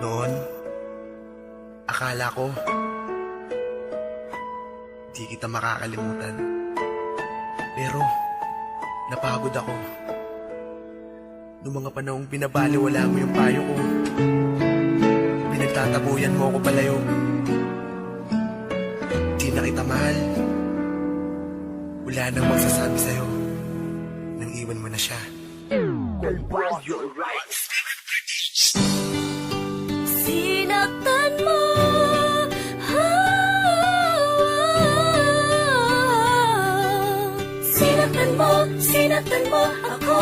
Noon, akala ko di kita makakalimutan. Pero napagod ako noong mga panahong binabaliwala mo yung payo ko. Pinagtatabuyan mo ako palayo. Di na kita mahal. Wala nang magsasabi sa'yo nang iwan mo na siya. You're right. Sinaktan mo, sinaktan mo ako.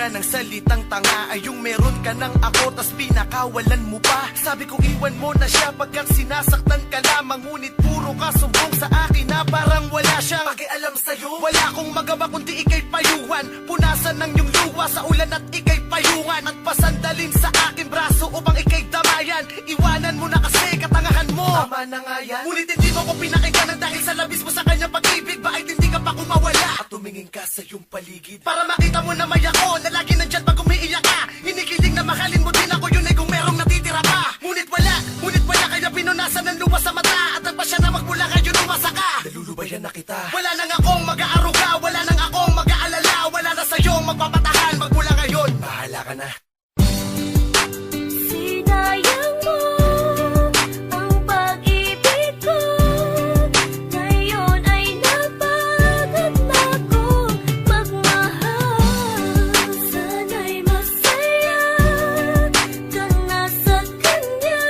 Ng salitang tanga ay yung meron ka ng ako tas pinakawalan mo pa. Sabi ko iwan mo na siya pagkat sinasaktan ka lamang, ngunit puro ka sumbong sa akin na parang wala siyang pakialam sa'yo. Wala akong magawa kundi ikay payuhan, punasan ng yung luwa sa ulan at ikay payungan, at pasandalin sa aking braso upang ikay damayan. Iwanan mo na kasi katangahan mo. Tama na nga yan, ngunit hindi mo ko pinakinggan dahil sa labis mo sa kanyang pag-ibig. Bakit hindi ka pa kumawala at tumingin ka sa iyong paligid para makita mo na may ako na lagi nandyan pag umiiyak ka. Hinikiling na mahalin mo din ako, yun ay kung merong natitira pa. Ngunit wala kaya pinunasan ng luwa sa mata, at nagpa siya na magmula ngayon umasa ka. Nalulubayan na kita. Wala nang akong mag-aaruga, wala nang akong mag-aalala, wala na sa'yo magpapatahan magmula ngayon. Bahala ka na. Sinayang mo ang pag-ibig ko, ngayon ay napagod na ko magmahal. Sana'y masaya ka na sa kanya,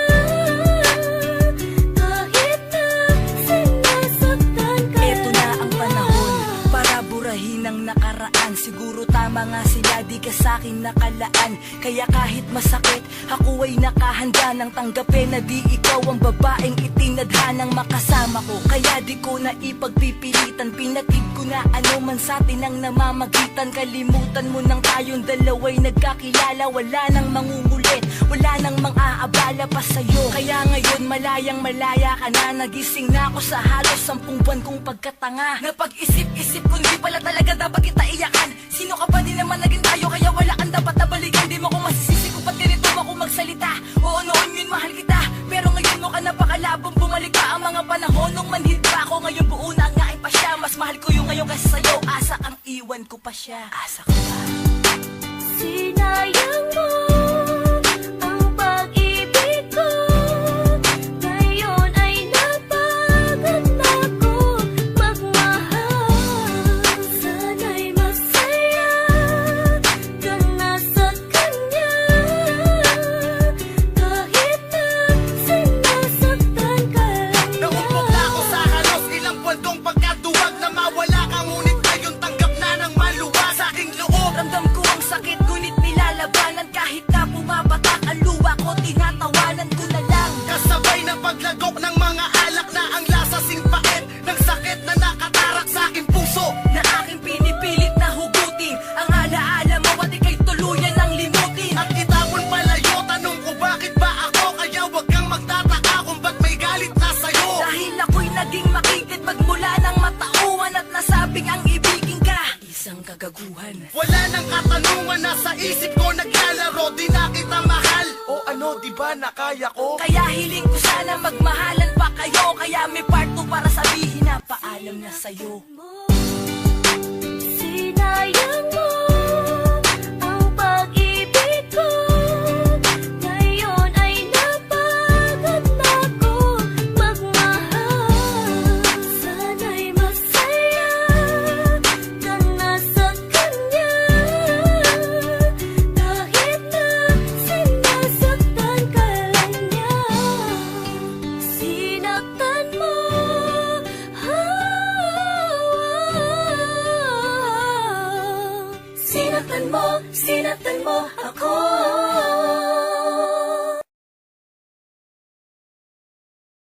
kahit na sinasaktan ka. Eto na ang panahon para burahin ang nakaraan. Siguro tama nga sila, di ka sa'kin nakalaan. Kaya kahit masakit, ako ay nakahanda nang tanggapin na di ikaw ang babaeng itinadhanang makasama ko. Kaya di ko na ipagpipilitan, pinatid ko na ano man sa atin ang namamagitan. Kalimutan mo nang tayong dalawa'y nagkakilala, wala nang mangungulit, wala nang mang-aabala pa sa'yo. Kaya ngayon malayang malaya ka na, nagising na ako sa halos 10 buwan kong pagkatanga. Napag-isip-isip kung di pala talaga dapat kita iyakan. Sino ka pa din naman naging tayo, kaya wala kang dapat na balikan. Di mo ko masisisi kung ba't ganito ako magsalita. Oo, noon yun mahal kita, pero ngayon mo ka napakalabong bumalik ka. Ang mga panahon nung manhid pa ako, ngayon buo na ang ngain pa siya. Mas mahal ko yung ngayon kasi sa'yo, asa kang iwan ko pa siya. Asa ko ba? Sinayang mo ang pag-ibig ko, ngayon ay napagod na ko magmahal. Sana'y masaya ka na sa kanya, kahit na sinasaktan ka lang niya. Naumpok na ako sa halos ilang buwan kong pagkaduwag na mawala ka, ngunit ngayon tanggap na ng maluwag sa aking loob. Ramdam ko ang sakit, ngunit nilalabanan kahit isip ko naglalaro, di na kita mahal. O ano, di ba na kaya ko? Kaya hiling ko sana magmahalan pa kayo. Kaya may part 2 para sabihin na paalam na sa'yo. Sinayang mo ang pag-ibig ko. Ngayon ay napagod na ko magmahal. Sana'y masaya ka na sa kanya. Kahit na sinasaktan ka lang niya. Sinaktan mo. Sinaktan mo